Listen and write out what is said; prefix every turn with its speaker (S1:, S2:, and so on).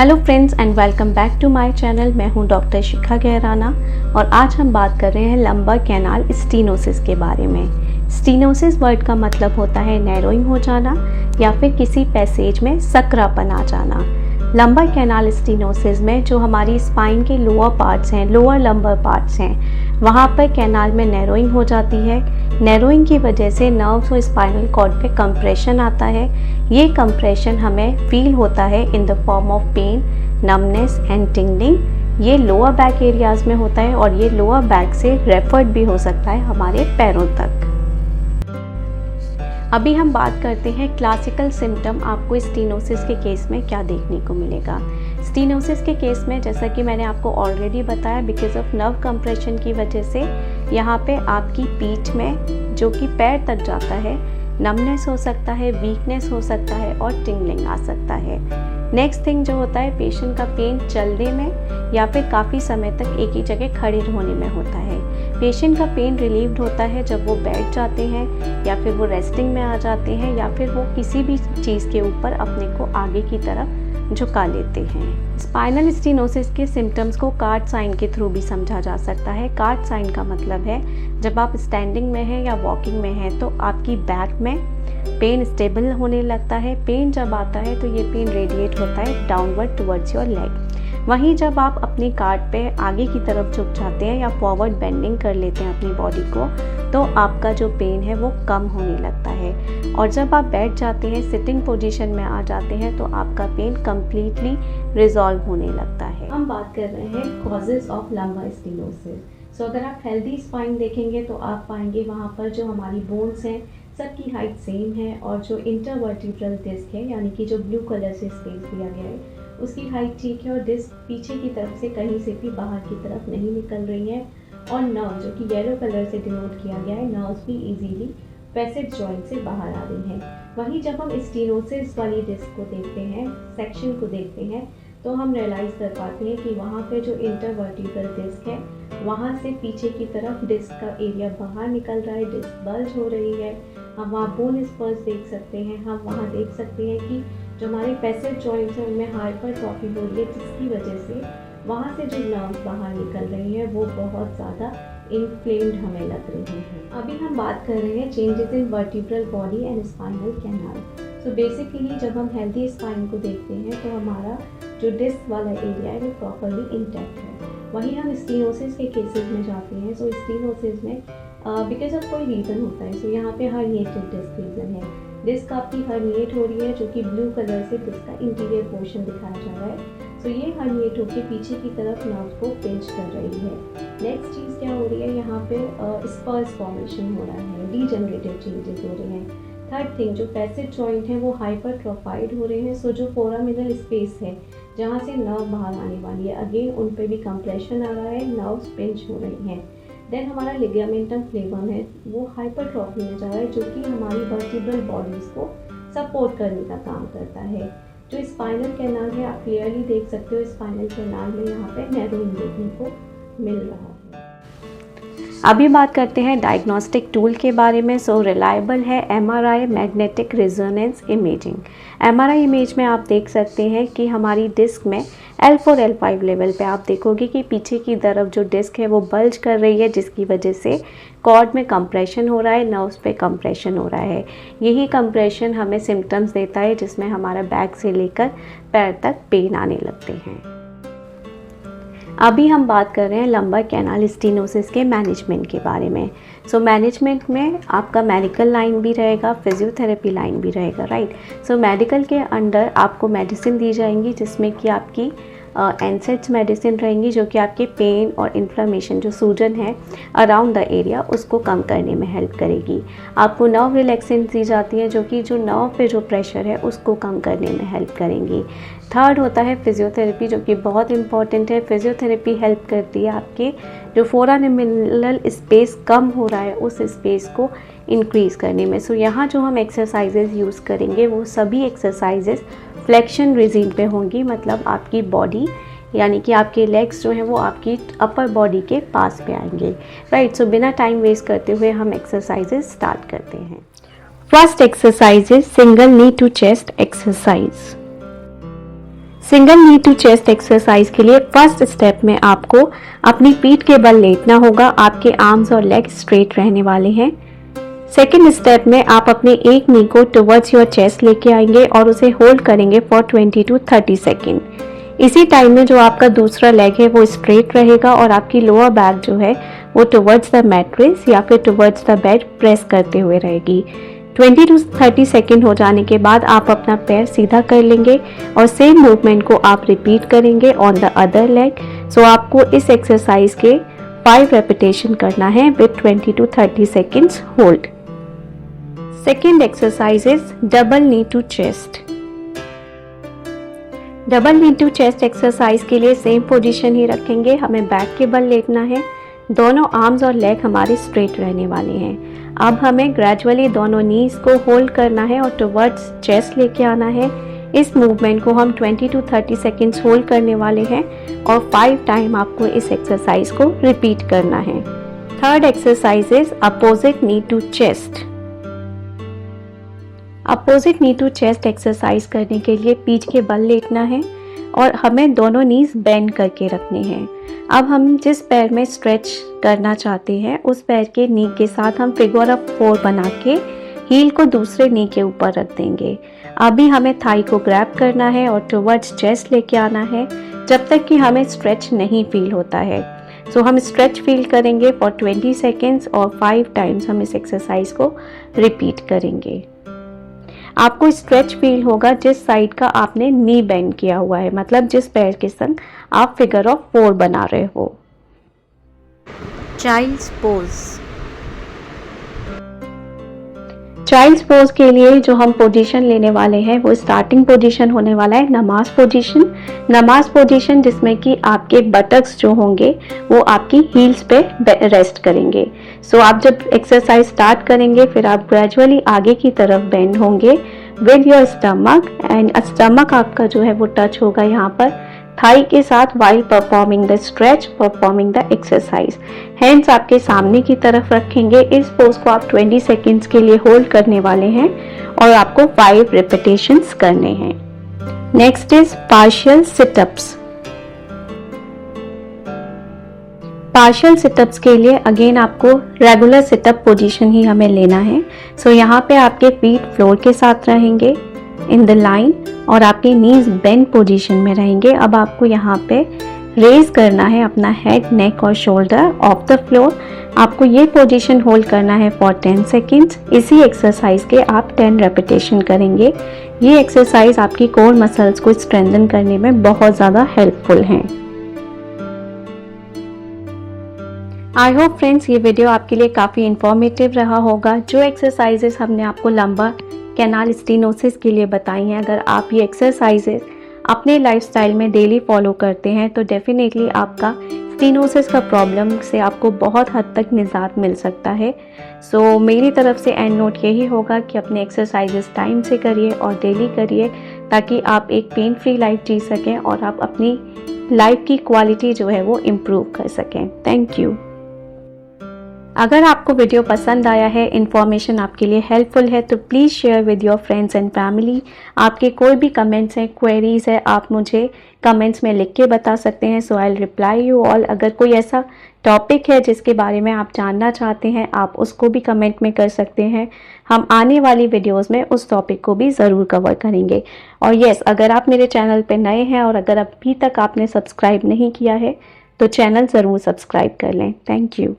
S1: Hello friends and welcome back to my channel. मैं हूं doctor शिखा गहराना और आज हम बात कर रहे हैं लंबर कैनाल स्टीनोसिस के बारे में। स्टीनोसिस वर्ड का मतलब होता है नैरोइंग हो जाना या फिर किसी पैसेज में सकरापन आ जाना। लंबर कैनाल स्टीनोसिस में जो हमारी स्पाइन के लोअर पार्ट्स हैं, लोअर लंबर पार्ट्स हैं, वहाँ पर कैनाल में नैरोइंग हो जाती है। नैरोइंग की वजह से नर्व्स और स्पाइनल कॉर्ड पे कंप्रेशन आता है। ये कंप्रेशन हमें फील होता है in the form of pain, numbness and tingling. ये लोअर बैक एरियाज में होता है और ये लोअर बैक से रेफर्ड भी हो सकता है हमारे पैरों तक। अभी हम बात करते हैं क्लासिकल सिम्टम आपको स्टीनोसिस के केस में क्या देखने को मिलेगा। स्टीनोसिस के केस में जैसा कि मैंने आपको ऑलरेडी बताया, बिकॉज ऑफ नर्व कंप्रेशन की वजह से यहाँ पे आपकी पीठ में जो कि पैर तक जाता है नमनेस हो सकता है, वीकनेस हो सकता है और टिंगलिंग आ सकता है। नेक्स्ट थिंग जो होता है, पेशेंट का पेन चलने में या फिर काफ़ी समय तक एक ही जगह खड़े होने में होता है। पेशेंट का पेन रिलीव्ड होता है जब वो बैठ जाते हैं या फिर वो रेस्टिंग में आ जाते हैं या फिर वो किसी भी चीज़ के ऊपर अपने को आगे की तरफ झुका लेते हैं। स्पाइनल स्टीनोसिस के सिम्टम्स को कार्ड साइन के थ्रू भी समझा जा सकता है। कार्ड साइन का मतलब है जब आप स्टैंडिंग में हैं या वॉकिंग में हैं तो आपकी बैक में पेन स्टेबल होने लगता है। पेन जब आता है तो ये पेन रेडिएट होता है डाउनवर्ड टुवर्ड्स योर लेग। वहीं जब आप अपनी कार्ड पे आगे की तरफ झुक जाते हैं या फॉरवर्ड बेंडिंग कर लेते हैं अपनी बॉडी को, तो आपका जो पेन है वो कम होने लगता है। और जब आप बैठ जाते हैं, सिटिंग पोजीशन में आ जाते हैं, तो आपका पेन कम्प्लीटली रिजॉल्व होने लगता है। हम बात कर रहे हैं कॉजेज ऑफ लंबर स्टीनोसिस। सो अगर आप हेल्दी स्पाइन देखेंगे तो आप पाएंगे वहाँ पर जो हमारी बोन्स हैं सबकी हाइट सेम है और जो इंटरवर्टिब्रल डिस्क है यानी कि जो ब्लू कलर से स्पेस दिया गया है उसकी हाइट ठीक है और डिस्क पीछे की तरफ से कहीं से भी बाहर की तरफ नहीं निकल रही है। और नर्व जो कि येलो कलर से डिनोट किया गया है, नर्व्स भी इजीली पैसेज जॉइंट से बाहर आ रही हैं। वहीं जब हम स्टीनोसिस वाली डिस्क को देखते हैं, सेक्शन को देखते हैं, तो हम रियलाइज़ कर पाते हैं कि वहाँ पे जो इंटरवर्टिब्रल डिस्क है वहाँ से पीछे की तरफ डिस्क का एरिया बाहर निकल रहा है, डिस्क बल्ज हो रही है। हम वहाँ बोन स्पर्स देख सकते हैं। हम वहाँ देख सकते हैं कि जो हमारे पैसेज जॉइंट्स हैं उनमें हाइपरट्रॉफी हो रही है, जिसकी वजह से वहाँ से जो नर्व्स बाहर निकल रही हैं वो बहुत ज़्यादा इन्फ्लेम्ड हमें लग रही है। अभी हम बात कर रहे हैं changes in vertebral body and spinal canal. So basically जब हम हेल्दी स्पाइन को देखते हैं तो हमारा जो डिस्क वाला एरिया है वो प्रॉपरली इंटैक्ट है। वहीं हम स्टीनोसिस के केसेस में जाते हैं। सो स्टीनोसिस में बिकॉज ऑफ कोई रीज़न होता है। सो यहाँ पे हर्निएटेड डिस्क रीज़न है। डिस्क आपकी हर्निएट हो रही है जो कि ब्लू कलर से डिस्क का इंटीरियर पोर्शन दिखाया जा रहा है। सो ये हर्निएट होकर पीछे की तरफ नर्व को पिंच कर रही है। नेक्स्ट चीज़ क्या हो रही है, यहाँ पे स्पर्स फॉर्मेशन हो रहा है, डीजनरेटिव चेंजेस हो रहे हैं। थर्ड थिंग, जो पैसेज जॉइंट हैं वो हाइपरट्रोफाइड हो रहे हैं। सो जो फोरामिनल स्पेस है जहाँ से नर्व बाहर आने वाली है, अगेन उन पे भी कंप्रेशन आ रहा है, नर्व्स पिंच हो रही हैं। देन हमारा लिगामेंटम फ्लेवम है वो हाइपरट्रॉफी में जा रहा है जो कि हमारी वर्टिब्रल बॉडीज़ को सपोर्ट करने का काम करता है। जो स्पाइनल कैनाल है आप क्लियरली देख सकते हो, स्पाइनल कैनाल में यहाँ पे नैरोइंग देखने को मिल रहा है। अभी बात करते हैं डायग्नोस्टिक टूल के बारे में। सो रिलायबल है MRI, magnetic resonance imaging. MRI image में आप देख सकते हैं कि हमारी डिस्क में L4 L5 लेवल पे आप देखोगे कि पीछे की तरफ जो डिस्क है वो बल्ज कर रही है, जिसकी वजह से कॉर्ड में कंप्रेशन हो रहा है, नर्व्स पे कंप्रेशन हो रहा है। यही कंप्रेशन हमें सिम्टम्स देता है जिसमें हमारा बैक से लेकर पैर तक पेन आने लगते हैं। अभी हम बात कर रहे हैं लंबर कैनाल स्टीनोसिस के मैनेजमेंट के बारे में। सो मैनेजमेंट में आपका मेडिकल लाइन भी रहेगा, फिजियोथेरेपी लाइन भी रहेगा, राइट। सो मेडिकल के अंडर आपको मेडिसिन दी जाएंगी जिसमें कि आपकी एनसेड्स मेडिसिन रहेंगी जो कि आपके पेन और इन्फ्लेमेशन, जो सूजन है अराउंड द एरिया, उसको कम करने में हेल्प करेगी। आपको नर्व रिलैक्सेंट दी जाती है जो कि जो नर्व पे जो प्रेशर है उसको कम करने में हेल्प करेंगी। थर्ड होता है फिजियोथेरेपी जो कि बहुत इंपॉर्टेंट है। फिजियोथेरेपी हेल्प करती है आपके जो फोरामिनल स्पेस कम हो रहा है उस स्पेस को इंक्रीज़ करने में। सो यहाँ जो हम एक्सरसाइजेज यूज़ करेंगे वो सभी एक्सरसाइजेज फ्लेक्शन रेजिम पे होंगी, मतलब आपकी बॉडी यानी कि आपके लेग्स जो हैं वो आपकी अपर बॉडी के पास पे आएंगे, राइट। सो बिना टाइम वेस्ट करते हुए हम एक्सरसाइजेज स्टार्ट करते हैं। First exercise is single knee to chest exercise. Single knee to chest exercise के लिए फर्स्ट स्टेप में आपको अपनी पीठ के बल लेटना होगा। आपके आर्म्स और लेग स्ट्रेट रहने वाले हैं। सेकेंड स्टेप में आप अपने एक नी को टुवर्ड्स योर चेस्ट लेके आएंगे और उसे होल्ड करेंगे फॉर 20 to 30 सेकेंड। इसी टाइम में जो आपका दूसरा लेग है वो स्ट्रेट रहेगा और आपकी लोअर बैक जो है वो टुवर्ड्स द मैट्रेस या फिर टुवर्ड्स द बेड प्रेस करते हुए रहेगी। 20 to 30 सेकेंड हो जाने के बाद आप अपना पैर सीधा कर लेंगे और सेम मूवमेंट को आप रिपीट करेंगे on the other leg. So आपको इस एक्सरसाइज के 5 रेपिटेशन करना है with 20 to 30 seconds hold. Second exercise is double knee to chest. Double knee to chest exercise के लिए सेम पोजीशन ही रखेंगे। हमें बैक के बल लेटना है। दोनों आर्म्स और लेग हमारे स्ट्रेट रहने वाले हैं। अब हमें ग्रेजुअली दोनों नीज को होल्ड करना है और टुवर्ड्स चेस्ट लेके आना है। इस मूवमेंट को हम 20 to 30 सेकेंड्स होल्ड करने वाले हैं और 5 टाइम आपको इस एक्सरसाइज को रिपीट करना है। Third exercise is opposite knee to chest. Opposite knee to chest exercise करने के लिए पीठ के बल लेटना है और हमें दोनों नीज बेंड करके रखने हैं। अब हम जिस पैर में स्ट्रेच करना चाहते हैं उस पैर के नी के साथ हम फिगर ऑफ 4 बना के हील को दूसरे नी के ऊपर रख देंगे। अभी हमें थाई को ग्रैब करना है और टुवर्ड्स चेस्ट लेके आना है जब तक कि हमें स्ट्रेच नहीं फील होता है। सो हम स्ट्रेच फील करेंगे फॉर 20 सेकेंड्स और 5 टाइम्स हम इस एक्सरसाइज को रिपीट करेंगे। आपको स्ट्रेच फील होगा जिस साइड का आपने नी बेंड किया हुआ है, मतलब जिस पैर के संग आप फिगर ऑफ 4 बना रहे हो। Child's pose. चाइल्ड्स पोज के लिए जो हम पोजीशन लेने वाले हैं वो स्टार्टिंग पोजीशन होने वाला है नमाज पोजीशन। नमाज पोजीशन जिसमें कि आपके बटक्स जो होंगे वो आपकी हील्स पे रेस्ट करेंगे। सो आप जब एक्सरसाइज स्टार्ट करेंगे फिर आप ग्रेजुअली आगे की तरफ बेंड होंगे with your stomach and stomach आपका जो है वो टच होगा यहाँ पर थाई के साथ while performing the stretch, performing the exercise. Hands आपके सामने की तरफ रखेंगे। इस पोज को आप 20 सेकेंड्स के लिए होल्ड करने वाले हैं और आपको 5 रिपीटेशंस करने हैं। Next is partial sit-ups. Partial sit-ups के लिए अगेन आपको रेगुलर सिटअप पोजीशन ही हमें लेना है। सो यहाँ पे आपके फीट फ्लोर के साथ रहेंगे इन द लाइन और आपके नीज बेंड पोजीशन में रहेंगे। अब आपको यहाँ पे रेज करना है अपना हेड, नेक और शोल्डर ऑफ द फ्लोर। आपको ये पोजीशन होल्ड करना है फॉर 10 सेकेंड्स। इसी एक्सरसाइज के आप 10 रेपिटेशन करेंगे। ये एक्सरसाइज आपकी कोर मसल्स को स्ट्रेंथन करने में बहुत ज़्यादा हेल्पफुल हैं। आई होप फ्रेंड्स ये वीडियो आपके लिए काफ़ी इंफॉर्मेटिव रहा होगा। जो एक्सरसाइजेस हमने आपको लंबा कैनाल स्टीनोसिस के लिए बताई हैं, अगर आप ये एक्सरसाइजेस अपने लाइफस्टाइल में डेली फॉलो करते हैं तो डेफिनेटली आपका स्टीनोसिस का प्रॉब्लम से आपको बहुत हद तक निजात मिल सकता है। सो मेरी तरफ से एंड नोट यही होगा कि अपने एक्सरसाइजेस टाइम से करिए और डेली करिए ताकि आप एक पेन फ्री लाइफ जी सकें और आप अपनी लाइफ की क्वालिटी जो है वो इम्प्रूव कर सकें। Thank you. अगर आपको वीडियो पसंद आया है, इन्फॉर्मेशन आपके लिए हेल्पफुल है तो please share with your friends and family. आपके कोई भी कमेंट्स हैं, क्वेरीज है, आप मुझे कमेंट्स में लिख के बता सकते हैं। So I will reply you all. अगर कोई ऐसा टॉपिक है जिसके बारे में आप जानना चाहते हैं आप उसको भी कमेंट में कर सकते हैं। हम आने वाली वीडियोस में उस टॉपिक को भी ज़रूर कवर करेंगे। और यस, अगर आप मेरे चैनल पर नए हैं और अगर अभी तक आपने सब्सक्राइब नहीं किया है तो चैनल ज़रूर सब्सक्राइब कर लें। Thank you.